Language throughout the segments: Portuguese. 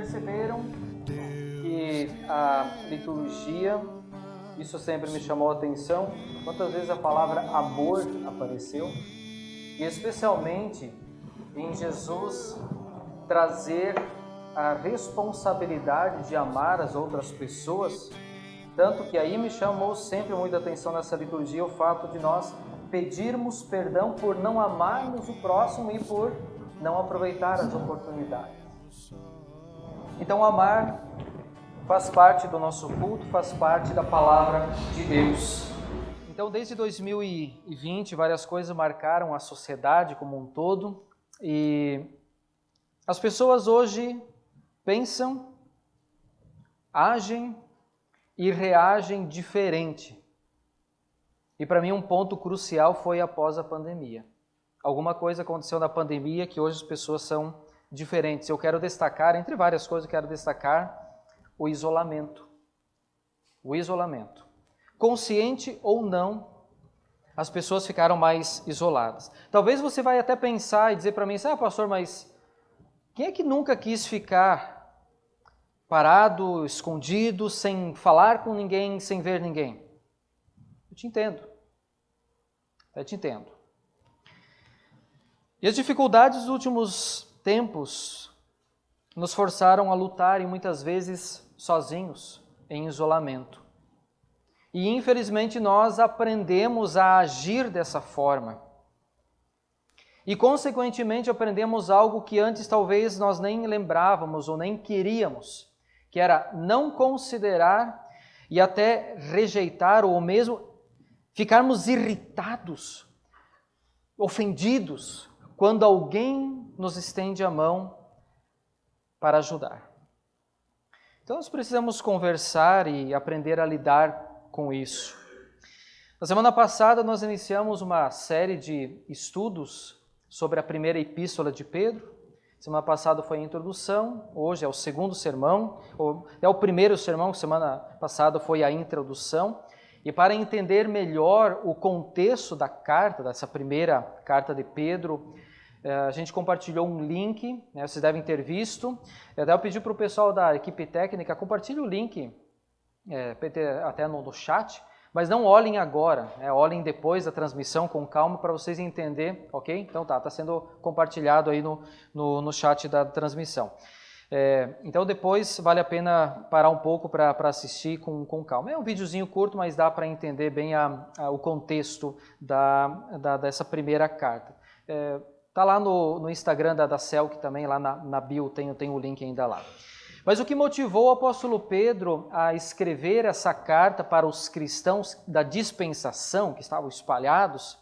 perceberam que a liturgia, isso sempre me chamou a atenção, quantas vezes a palavra amor apareceu, e especialmente em Jesus trazer a responsabilidade de amar as outras pessoas, tanto que aí me chamou sempre muita atenção nessa liturgia o fato de nós pedirmos perdão por não amarmos o próximo e por não aproveitar as oportunidades. Então, amar faz parte do nosso culto, faz parte da palavra de Deus. Então, desde 2020, várias coisas marcaram a sociedade como um todo e as pessoas hoje pensam, agem e reagem diferente. E para mim um ponto crucial foi após a pandemia. Alguma coisa aconteceu na pandemia que hoje as pessoas são diferentes. Eu quero destacar, entre várias coisas, eu quero destacar o isolamento. O isolamento. Consciente ou não, as pessoas ficaram mais isoladas. Talvez você vai até pensar e dizer para mim, pastor, mas quem é que nunca quis ficar parado, escondido, sem falar com ninguém, sem ver ninguém? Eu te entendo. Eu te entendo. E as dificuldades dos últimos tempos nos forçaram a lutar e muitas vezes sozinhos, em isolamento. E infelizmente nós aprendemos a agir dessa forma. E consequentemente aprendemos algo que antes talvez nós nem lembrávamos ou nem queríamos, que era não considerar e até rejeitar ou mesmo ficarmos irritados, ofendidos, quando alguém nos estende a mão para ajudar. Então nós precisamos conversar e aprender a lidar com isso. Na semana passada nós iniciamos uma série de estudos sobre a primeira epístola de Pedro. Semana passada foi a introdução, hoje é o segundo sermão, é o primeiro sermão, semana passada foi a introdução. E para entender melhor o contexto da carta, dessa primeira carta de Pedro, a gente compartilhou um link, né, vocês devem ter visto. Eu pedi para o pessoal da equipe técnica, compartilhe o link até no chat, mas não olhem agora, olhem depois da transmissão com calma para vocês entenderem, ok? Então está sendo compartilhado aí no chat da transmissão. Então depois vale a pena parar um pouco para assistir com calma. É um videozinho curto, mas dá para entender bem o contexto dessa primeira carta. Está lá no Instagram da Celc também, lá na bio tem o link ainda lá. Mas o que motivou o apóstolo Pedro a escrever essa carta para os cristãos da dispensação, que estavam espalhados,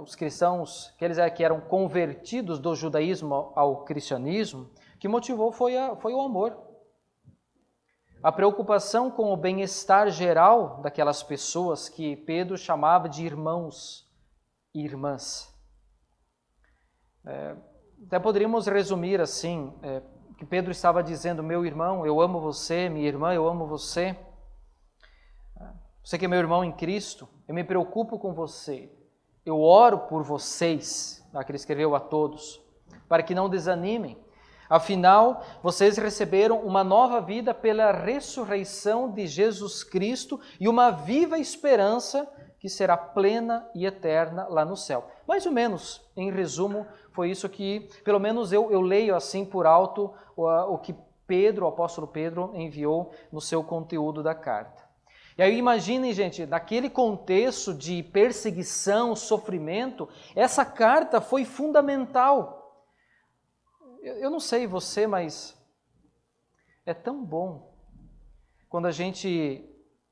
os cristãos que eram convertidos do judaísmo ao cristianismo, o que motivou foi o amor. A preocupação com o bem-estar geral daquelas pessoas que Pedro chamava de irmãos e irmãs. Até poderíamos resumir assim, que Pedro estava dizendo, meu irmão, eu amo você, minha irmã, eu amo você. Você que é meu irmão em Cristo, eu me preocupo com você. Eu oro por vocês, que ele escreveu a todos, para que não desanimem. Afinal, vocês receberam uma nova vida pela ressurreição de Jesus Cristo e uma viva esperança que será plena e eterna lá no céu. Mais ou menos, em resumo, foi isso que, pelo menos eu leio assim por alto o que o apóstolo Pedro enviou no seu conteúdo da carta. E aí imaginem, gente, naquele contexto de perseguição, sofrimento, essa carta foi fundamental. Eu não sei você, mas é tão bom quando a gente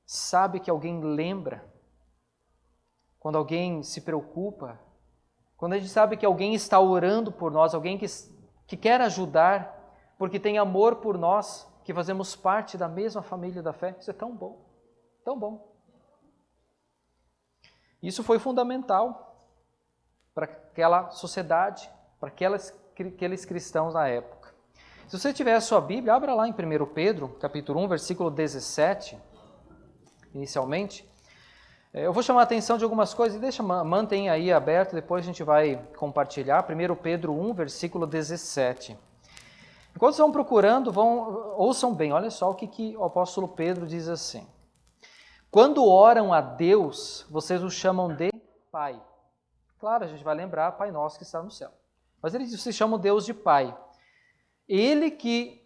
sabe que alguém lembra, quando alguém se preocupa, quando a gente sabe que alguém está orando por nós, alguém que quer ajudar, porque tem amor por nós, que fazemos parte da mesma família da fé. Isso é tão bom, tão bom. Isso foi fundamental para aquela sociedade, para aqueles cristãos na época. Se você tiver a sua Bíblia, abra lá em 1 Pedro, capítulo 1, versículo 17, inicialmente. Eu vou chamar a atenção de algumas coisas e mantém aí aberto, depois a gente vai compartilhar. 1 Pedro 1, versículo 17. Enquanto estão procurando, ouçam bem, olha só o que o apóstolo Pedro diz assim. Quando oram a Deus, vocês o chamam de Pai. Claro, a gente vai lembrar Pai Nosso que está no céu. Mas ele diz, vocês chamam Deus de Pai. Ele que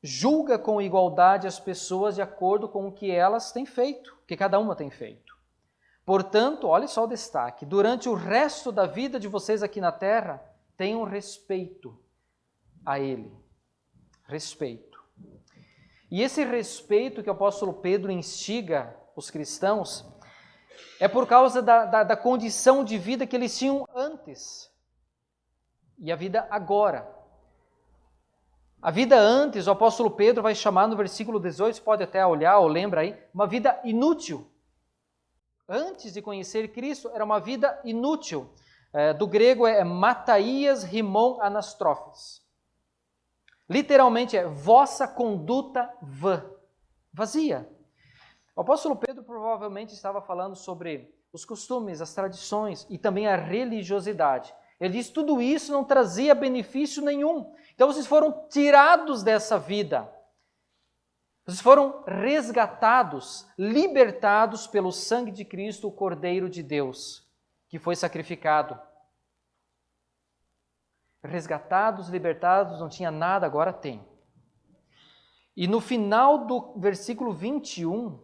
julga com igualdade as pessoas de acordo com o que elas têm feito, o que cada uma tem feito. Portanto, olha só o destaque, durante o resto da vida de vocês aqui na terra, tenham respeito a Ele. Respeito. E esse respeito que o apóstolo Pedro instiga os cristãos é por causa da condição de vida que eles tinham antes e a vida agora. A vida antes, o apóstolo Pedro vai chamar no versículo 18, pode até olhar ou lembra aí, uma vida inútil. Antes de conhecer Cristo, era uma vida inútil. Do grego é mataias rimon anastrofes. Literalmente é vossa conduta vazia. O apóstolo Pedro provavelmente estava falando sobre os costumes, as tradições e também a religiosidade. Ele diz, tudo isso não trazia benefício nenhum. Então vocês foram tirados dessa vida. Vocês foram resgatados, libertados pelo sangue de Cristo, o Cordeiro de Deus, que foi sacrificado. Resgatados, libertados, não tinha nada, agora tem. E no final do versículo 21,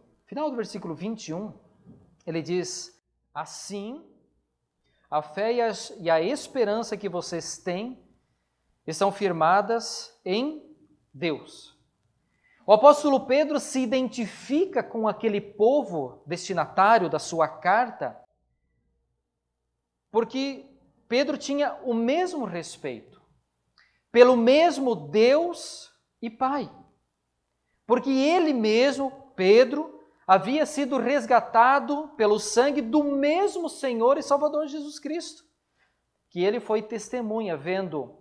ele diz, assim, a fé e a esperança que vocês têm estão firmadas em Deus. O apóstolo Pedro se identifica com aquele povo destinatário da sua carta, porque Pedro tinha o mesmo respeito pelo mesmo Deus e Pai. Porque ele mesmo, Pedro, havia sido resgatado pelo sangue do mesmo Senhor e Salvador Jesus Cristo, que ele foi testemunha, vendo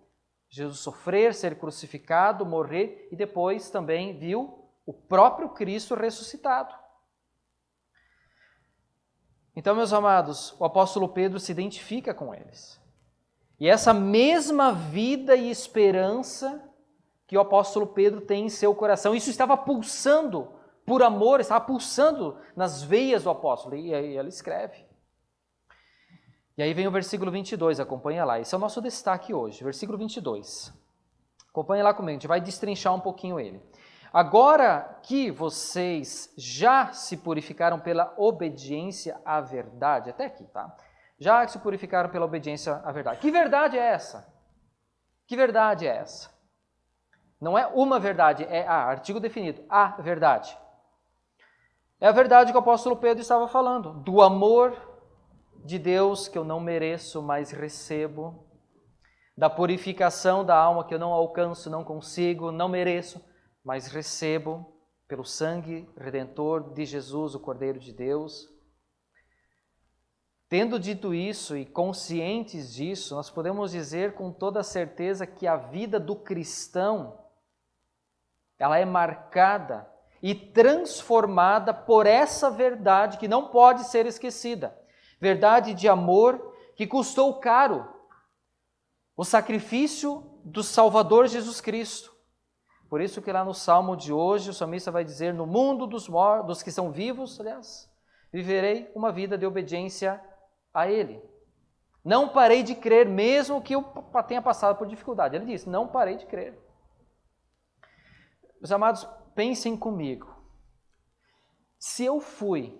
Jesus sofrer, ser crucificado, morrer e depois também viu o próprio Cristo ressuscitado. Então, meus amados, o apóstolo Pedro se identifica com eles. E essa mesma vida e esperança que o apóstolo Pedro tem em seu coração, isso estava pulsando por amor, estava pulsando nas veias do apóstolo. E aí ele escreve. E aí vem o versículo 22, acompanha lá. Esse é o nosso destaque hoje, versículo 22. Acompanha lá comigo, a gente vai destrinchar um pouquinho ele. Agora que vocês já se purificaram pela obediência à verdade, até aqui, tá? Já se purificaram pela obediência à verdade. Que verdade é essa? Que verdade é essa? Não é uma verdade, é artigo definido, a verdade. É a verdade que o apóstolo Pedro estava falando, do amor de Deus que eu não mereço, mas recebo, da purificação da alma que eu não alcanço, não consigo, não mereço, mas recebo pelo sangue redentor de Jesus, o Cordeiro de Deus. Tendo dito isso e conscientes disso, nós podemos dizer com toda certeza que a vida do cristão, ela é marcada e transformada por essa verdade que não pode ser esquecida. Verdade de amor que custou caro. O sacrifício do Salvador Jesus Cristo. Por isso que lá no Salmo de hoje, o salmista vai dizer, no mundo dos que são vivos, aliás, viverei uma vida de obediência a Ele. Não parei de crer, mesmo que eu tenha passado por dificuldade. Ele disse, não parei de crer. Meus amados, pensem comigo. Se eu fui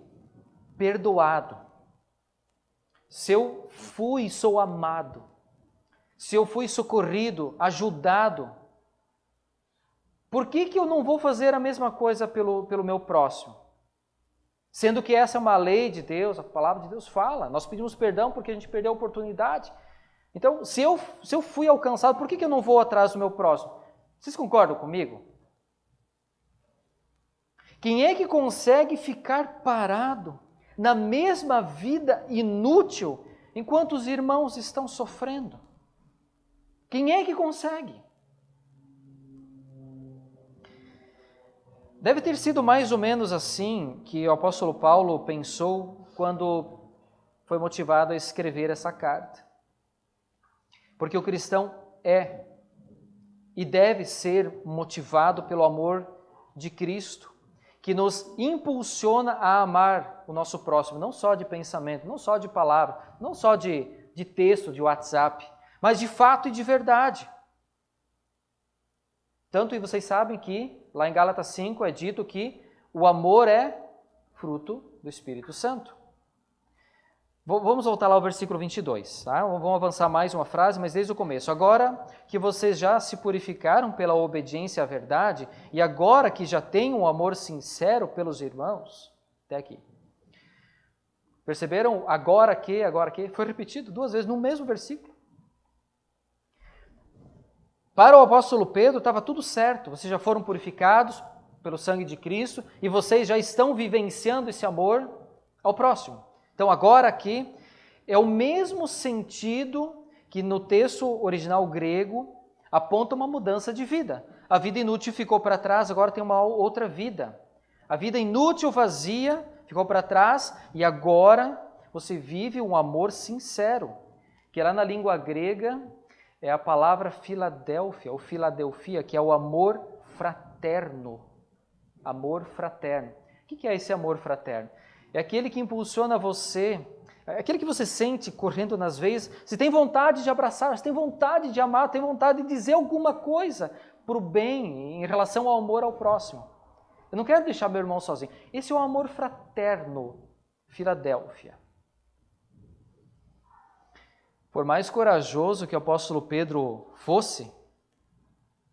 perdoado, se eu fui e sou amado, se eu fui socorrido, ajudado, por que eu não vou fazer a mesma coisa pelo meu próximo? Sendo que essa é uma lei de Deus, a palavra de Deus fala. Nós pedimos perdão porque a gente perdeu a oportunidade. Então, se eu fui alcançado, por que eu não vou atrás do meu próximo? Vocês concordam comigo? Quem é que consegue ficar parado na mesma vida inútil enquanto os irmãos estão sofrendo? Quem é que consegue? Deve ter sido mais ou menos assim que o apóstolo Paulo pensou quando foi motivado a escrever essa carta. Porque o cristão é e deve ser motivado pelo amor de Cristo, que nos impulsiona a amar o nosso próximo, não só de pensamento, não só de palavra, não só de texto, de WhatsApp, mas de fato e de verdade. Tanto, e vocês sabem que, lá em Gálatas 5 é dito que o amor é fruto do Espírito Santo. Vamos voltar lá ao versículo 22, tá? Vamos avançar mais uma frase, mas desde o começo. Agora que vocês já se purificaram pela obediência à verdade, e agora que já têm um amor sincero pelos irmãos, até aqui. Perceberam? Agora que, foi repetido 2 vezes no mesmo versículo. Para o apóstolo Pedro estava tudo certo, vocês já foram purificados pelo sangue de Cristo, e vocês já estão vivenciando esse amor ao próximo. Então, agora aqui, é o mesmo sentido que no texto original grego aponta uma mudança de vida. A vida inútil ficou para trás, agora tem uma outra vida. A vida inútil, vazia, ficou para trás e agora você vive um amor sincero, que lá na língua grega é a palavra Filadélfia, ou Filadelfia, que é o amor fraterno. Amor fraterno. O que é esse amor fraterno? É aquele que impulsiona você, é aquele que você sente correndo nas veias, você tem vontade de abraçar, você tem vontade de amar, tem vontade de dizer alguma coisa para o bem em relação ao amor ao próximo. Eu não quero deixar meu irmão sozinho. Esse é o amor fraterno, Filadélfia. Por mais corajoso que o apóstolo Pedro fosse,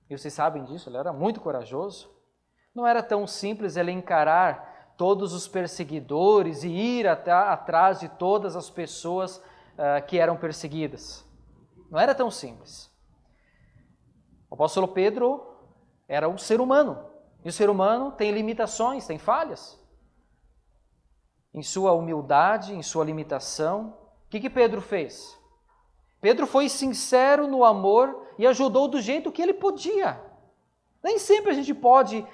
e vocês sabem disso, ele era muito corajoso, não era tão simples ele encarar todos os perseguidores e ir até atrás de todas as pessoas que eram perseguidas. Não era tão simples. O apóstolo Pedro era um ser humano, e o ser humano tem limitações, tem falhas. Em sua humildade, em sua limitação, o que Pedro fez? Pedro foi sincero no amor e ajudou do jeito que ele podia. Nem sempre a gente pode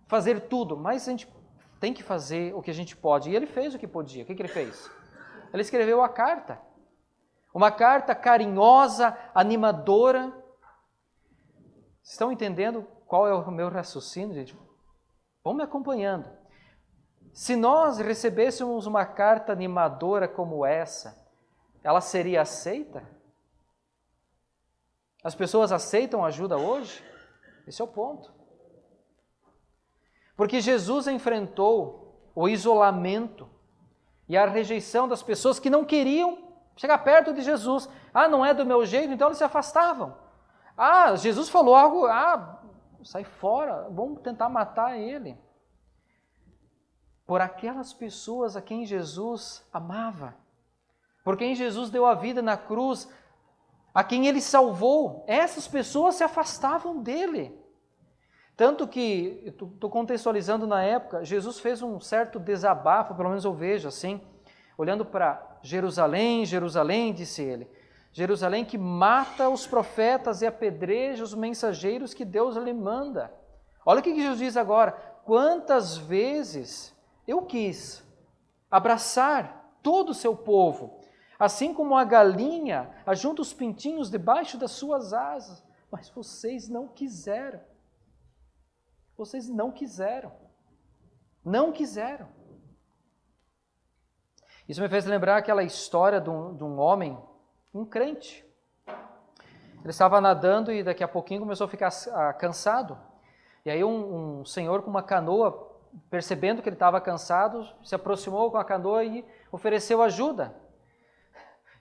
fazer tudo, mas a gente tem que fazer o que a gente pode. E ele fez o que podia. O que ele fez? Ele escreveu a carta. Uma carta carinhosa, animadora. Vocês estão entendendo qual é o meu raciocínio, gente? Vão me acompanhando. Se nós recebêssemos uma carta animadora como essa, ela seria aceita? As pessoas aceitam ajuda hoje? Esse é o ponto. Porque Jesus enfrentou o isolamento e a rejeição das pessoas que não queriam chegar perto de Jesus. Ah, não é do meu jeito, então eles se afastavam. Ah, Jesus falou algo, sai fora, vamos tentar matar ele. Por aquelas pessoas a quem Jesus amava, por quem Jesus deu a vida na cruz, a quem ele salvou, essas pessoas se afastavam dele. Tanto que, estou contextualizando na época, Jesus fez um certo desabafo, pelo menos eu vejo assim, olhando para Jerusalém, Jerusalém, disse ele, Jerusalém que mata os profetas e apedreja os mensageiros que Deus lhe manda. Olha o que Jesus diz agora, quantas vezes eu quis abraçar todo o seu povo, assim como a galinha ajunta os pintinhos debaixo das suas asas, mas vocês não quiseram. Vocês não quiseram. Não quiseram. Isso me fez lembrar aquela história de um homem, um crente. Ele estava nadando e daqui a pouquinho começou a ficar cansado. E aí um senhor com uma canoa, percebendo que ele estava cansado, se aproximou com a canoa e ofereceu ajuda.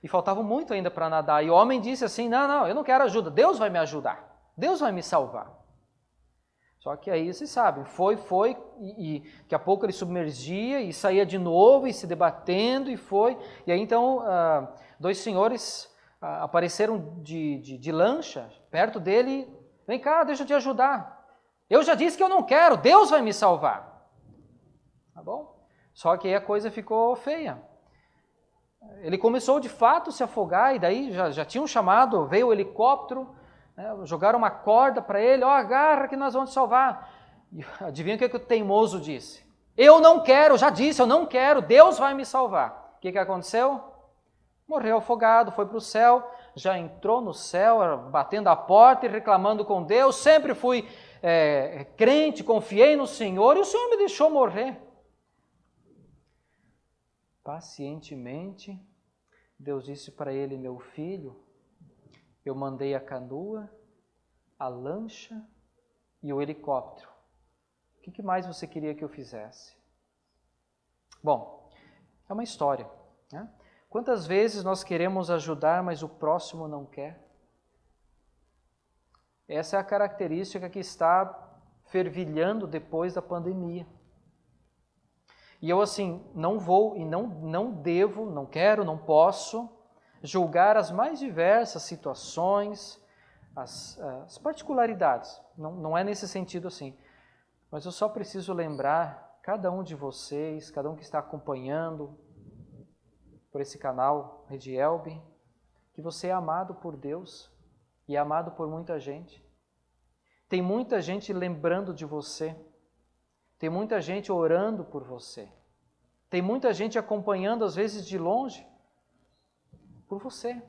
E faltava muito ainda para nadar. E o homem disse assim, não, eu não quero ajuda, Deus vai me ajudar. Deus vai me salvar. Só que aí, vocês sabem, foi, e daqui a pouco ele submergia e saía de novo e se debatendo e foi. E aí então, 2 senhores apareceram de lancha perto dele. Vem cá, deixa eu te ajudar. Eu já disse que eu não quero, Deus vai me salvar. Tá bom? Só que aí a coisa ficou feia. Ele começou de fato a se afogar e daí já tinham chamado, veio o helicóptero, jogaram uma corda para ele, agarra que nós vamos te salvar. E adivinha o que o teimoso disse? Eu não quero, já disse, eu não quero, Deus vai me salvar. O que aconteceu? Morreu afogado, foi para o céu, já entrou no céu, batendo a porta e reclamando com Deus, sempre fui crente, confiei no Senhor e o Senhor me deixou morrer. Pacientemente, Deus disse para ele: meu filho, eu mandei a canoa, a lancha e o helicóptero. O que mais você queria que eu fizesse? Bom, é uma história, né? Quantas vezes nós queremos ajudar, mas o próximo não quer? Essa é a característica que está fervilhando depois da pandemia. E eu assim, não vou e não devo, não quero, não posso julgar as mais diversas situações, as particularidades. Não é nesse sentido assim. Mas eu só preciso lembrar, cada um de vocês, cada um que está acompanhando por esse canal, Rede Elbe, que você é amado por Deus e é amado por muita gente. Tem muita gente lembrando de você. Tem muita gente orando por você. Tem muita gente acompanhando, às vezes de longe, por você.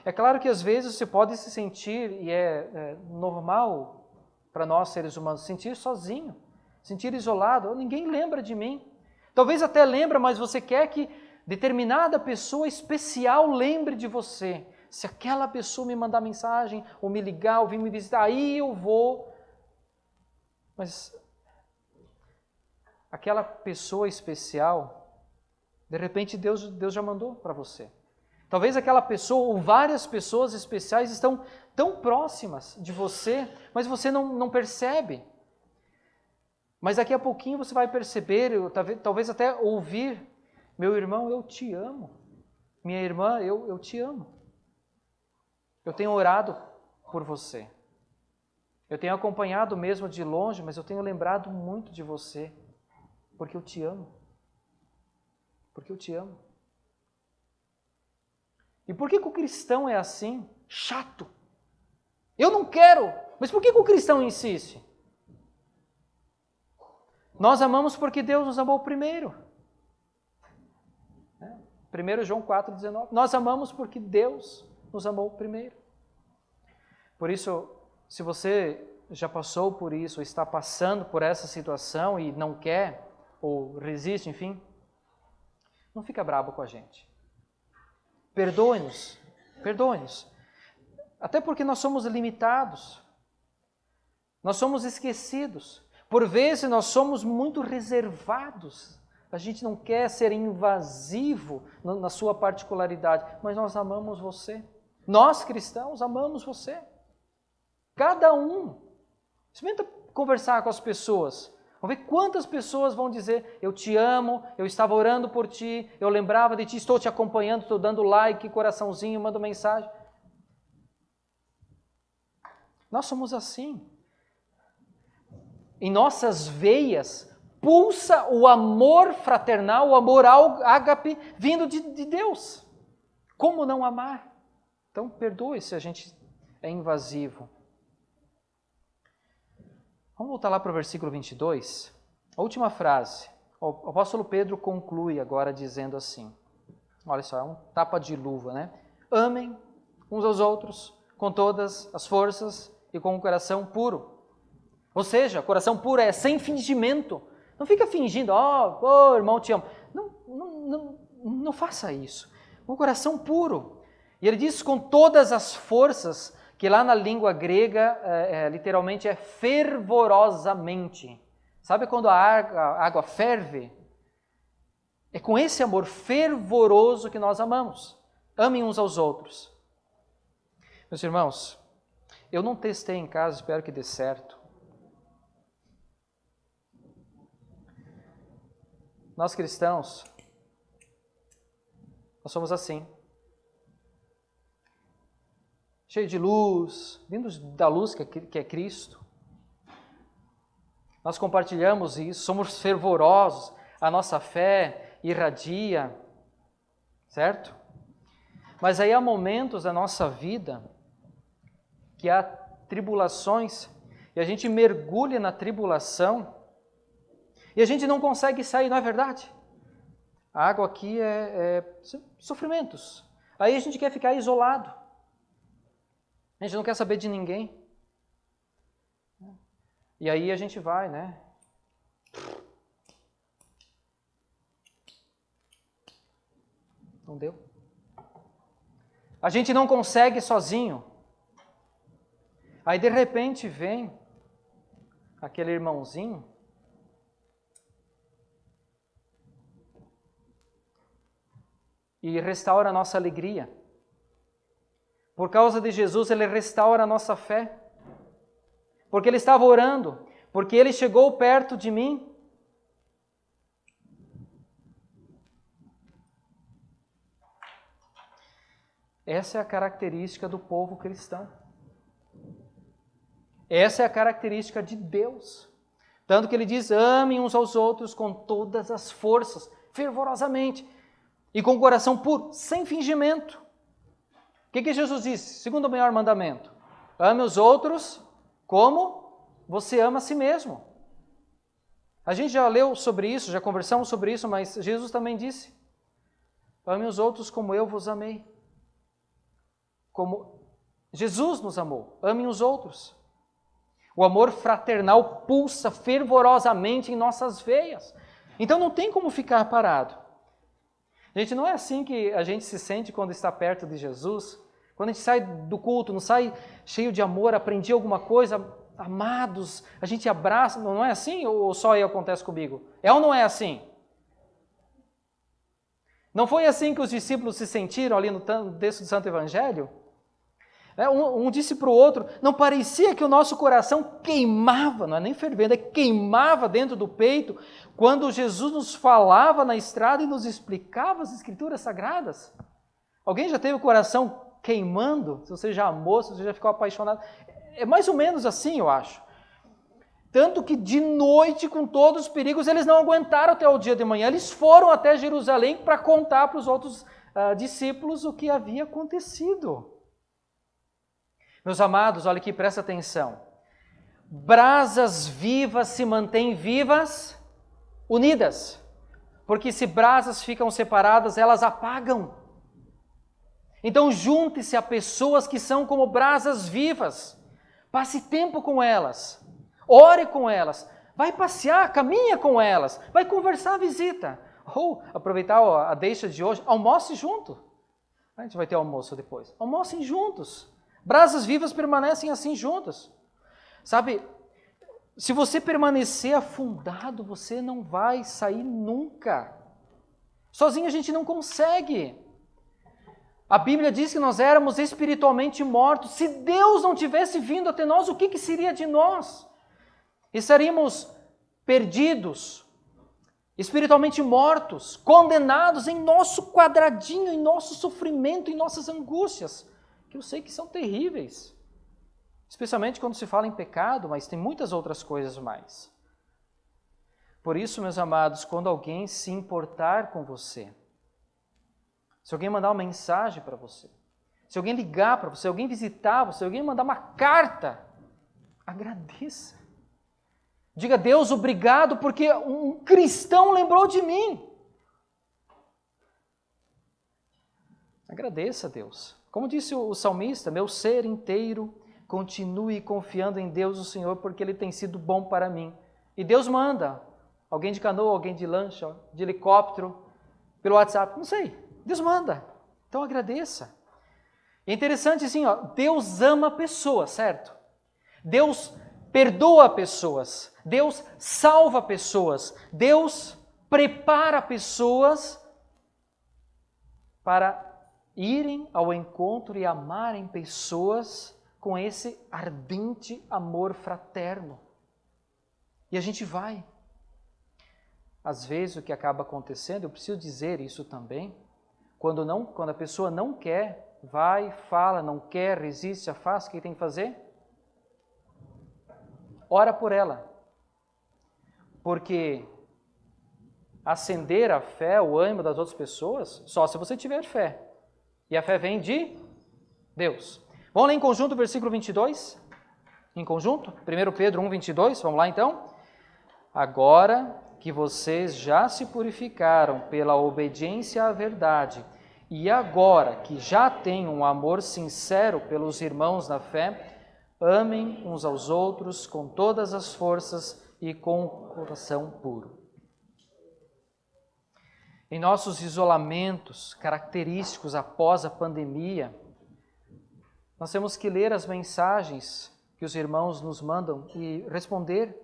É claro que às vezes você pode se sentir, e é normal para nós seres humanos, sentir sozinho, sentir isolado. Ninguém lembra de mim. Talvez até lembra, mas você quer que determinada pessoa especial lembre de você. Se aquela pessoa me mandar mensagem, ou me ligar, ou vir me visitar, aí eu vou. Mas aquela pessoa especial, de repente Deus já mandou para você. Talvez aquela pessoa ou várias pessoas especiais estão tão próximas de você, mas você não percebe. Mas daqui a pouquinho você vai perceber, talvez até ouvir: meu irmão, eu te amo. Minha irmã, eu te amo. Eu tenho orado por você. Eu tenho acompanhado mesmo de longe, mas eu tenho lembrado muito de você, porque eu te amo. Porque eu te amo. E por que o cristão é assim? Chato. Eu não quero, mas por que o cristão insiste? Nós amamos porque Deus nos amou primeiro. 1 João 4,19. Nós amamos porque Deus nos amou primeiro. Por isso, se você já passou por isso, ou está passando por essa situação e não quer, ou resiste, enfim, não fica bravo com a gente. Perdoe-nos, perdoe-nos. Até porque nós somos limitados, nós somos esquecidos. Por vezes nós somos muito reservados. A gente não quer ser invasivo na sua particularidade, mas nós amamos você. Nós cristãos amamos você. Cada um. Experimenta conversar com as pessoas. Vamos ver quantas pessoas vão dizer: eu te amo, eu estava orando por ti, eu lembrava de ti, estou te acompanhando, estou dando like, coraçãozinho, mando mensagem. Nós somos assim. Em nossas veias pulsa o amor fraternal, o amor ágape vindo de Deus. Como não amar? Então perdoe se a gente é invasivo. Vamos voltar lá para o versículo 22. A última frase. O apóstolo Pedro conclui agora dizendo assim. Olha só, é um tapa de luva, né? Amem uns aos outros com todas as forças e com o coração puro. Ou seja, coração puro é sem fingimento. Não fica fingindo: irmão, te amo. Não faça isso. Um coração puro. E ele diz com todas as forças, que lá na língua grega, literalmente é fervorosamente. Sabe quando a água ferve? É com esse amor fervoroso que nós amamos. Amem uns aos outros. Meus irmãos, eu não testei em casa, espero que dê certo. Nós cristãos, nós somos assim. Cheio de luz, vindos da luz que é Cristo. Nós compartilhamos isso, somos fervorosos, a nossa fé irradia, certo? Mas aí há momentos da nossa vida que há tribulações e a gente mergulha na tribulação e a gente não consegue sair, não é verdade? A água aqui é sofrimentos. Aí a gente quer ficar isolado. A gente não quer saber de ninguém. E aí a gente vai, né? Não deu. A gente não consegue sozinho. Aí de repente vem aquele irmãozinho e restaura a nossa alegria. Por causa de Jesus, Ele restaura a nossa fé. Porque Ele estava orando, porque Ele chegou perto de mim. Essa é a característica do povo cristão. Essa é a característica de Deus. Tanto que Ele diz, amem uns aos outros com todas as forças, fervorosamente, e com o coração puro, sem fingimento. O que Jesus disse? Segundo o maior mandamento, ame os outros como você ama a si mesmo. A gente já leu sobre isso, já conversamos sobre isso, mas Jesus também disse, ame os outros como eu vos amei. Como Jesus nos amou, amem os outros. O amor fraternal pulsa fervorosamente em nossas veias. Então não tem como ficar parado. Gente, não é assim que a gente se sente quando está perto de Jesus. Quando a gente sai do culto, não sai cheio de amor, aprendi alguma coisa, amados, a gente abraça. Não é assim ou só aí acontece comigo? É ou não é assim? Não foi assim que os discípulos se sentiram ali no texto do Santo Evangelho? Um disse para o outro, não parecia que o nosso coração queimava, não é nem fervendo, é queimava dentro do peito, quando Jesus nos falava na estrada e nos explicava as Escrituras Sagradas? Alguém já teve o coração queimando? Se você já amou, se você já ficou apaixonado? É mais ou menos assim, eu acho. Tanto que de noite, com todos os perigos, eles não aguentaram até o dia de manhã, eles foram até Jerusalém para contar para os outros discípulos o que havia acontecido. Meus amados, olha aqui, presta atenção. Brasas vivas se mantêm vivas, unidas. Porque se brasas ficam separadas, elas apagam. Então junte-se a pessoas que são como brasas vivas. Passe tempo com elas. Ore com elas. Vai passear, caminha com elas. Vai conversar, visita. Ou aproveitar a deixa de hoje, almoce junto. A gente vai ter almoço depois. Almocem juntos. Brasas vivas permanecem assim juntas. Sabe, se você permanecer afundado, você não vai sair nunca. Sozinho a gente não consegue. A Bíblia diz que nós éramos espiritualmente mortos. Se Deus não tivesse vindo até nós, o que seria de nós? Estaríamos perdidos, espiritualmente mortos, condenados em nosso quadradinho, em nosso sofrimento, em nossas angústias, que eu sei que são terríveis, especialmente quando se fala em pecado, mas tem muitas outras coisas mais. Por isso, meus amados, quando alguém se importar com você, se alguém mandar uma mensagem para você, se alguém ligar para você, alguém visitar você, alguém mandar uma carta, agradeça. Diga, Deus, obrigado, porque um cristão lembrou de mim. Agradeça a Deus. Como disse o salmista, meu ser inteiro continue confiando em Deus, o Senhor, porque Ele tem sido bom para mim. E Deus manda, alguém de canoa, alguém de lancha, de helicóptero, pelo WhatsApp, não sei, Deus manda. Então agradeça. É interessante assim, Deus ama pessoas, certo? Deus perdoa pessoas, Deus salva pessoas, Deus prepara pessoas para irem ao encontro e amarem pessoas com esse ardente amor fraterno. E a gente vai. Às vezes o que acaba acontecendo, eu preciso dizer isso também, quando a pessoa não quer, vai, fala, não quer, resiste, afasta, o que tem que fazer? Ora por ela. Porque acender a fé, o ânimo das outras pessoas, só se você tiver fé. E a fé vem de Deus. Vamos ler em conjunto o versículo 22? Em conjunto? 1 Pedro 1, 22. Vamos lá então? Agora que vocês já se purificaram pela obediência à verdade E agora que já têm um amor sincero pelos irmãos na fé, amem uns aos outros com todas as forças e com o coração puro. Em nossos isolamentos característicos após a pandemia, nós temos que ler as mensagens que os irmãos nos mandam e responder.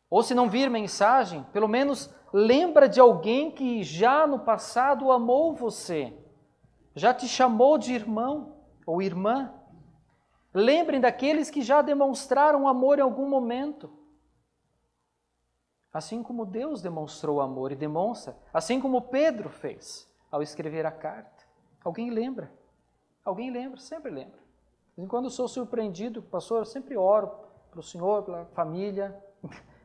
Ou se não vir mensagem, pelo menos lembra de alguém que já no passado amou você, já te chamou de irmão ou irmã. Lembrem daqueles que já demonstraram amor em algum momento. Assim como Deus demonstrou amor e demonstra, assim como Pedro fez ao escrever a carta. Alguém lembra? Alguém lembra? Sempre lembra. De vez em quando eu sou surpreendido, pastor, eu sempre oro para o Senhor, pela família,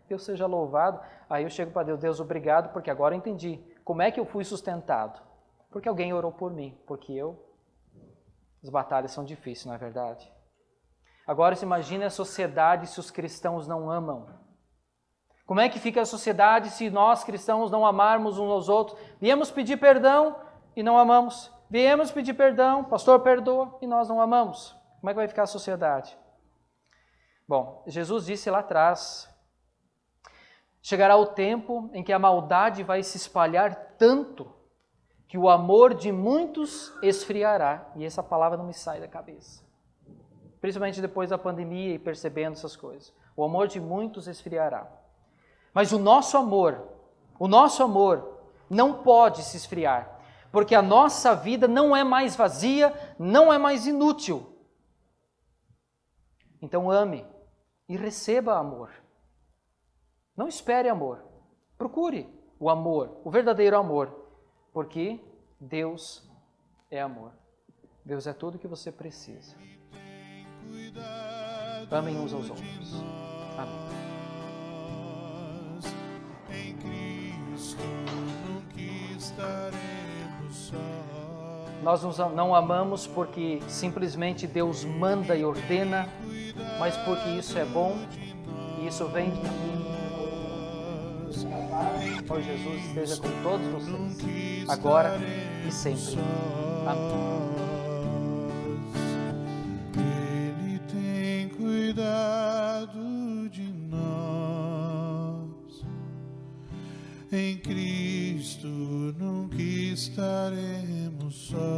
Deus seja louvado. Aí eu chego para Deus, Deus, obrigado, porque agora eu entendi como é que eu fui sustentado. Porque alguém orou por mim, porque as batalhas são difíceis, não é verdade? Agora se imagine a sociedade se os cristãos não amam. Como é que fica a sociedade se nós cristãos não amarmos uns aos outros? Viemos pedir perdão e não amamos. Viemos pedir perdão, pastor perdoa e nós não amamos. Como é que vai ficar a sociedade? Bom, Jesus disse lá atrás, chegará o tempo em que a maldade vai se espalhar tanto que o amor de muitos esfriará. E essa palavra não me sai da cabeça. Principalmente depois da pandemia e percebendo essas coisas. O amor de muitos esfriará. Mas o nosso amor não pode se esfriar, porque a nossa vida não é mais vazia, não é mais inútil. Então ame e receba amor. Não espere amor, procure o amor, o verdadeiro amor, porque Deus é amor. Deus é tudo o que você precisa. Amem uns aos outros. Amém. Em Cristo nunca estaremos sós. Nós não amamos porque simplesmente Deus manda e ordena, mas porque isso é bom e isso vem de mim. Senhor Jesus esteja com todos vocês, agora e sempre. Amém. Ele tem cuidado de nós. Em Cristo nunca estaremos sós.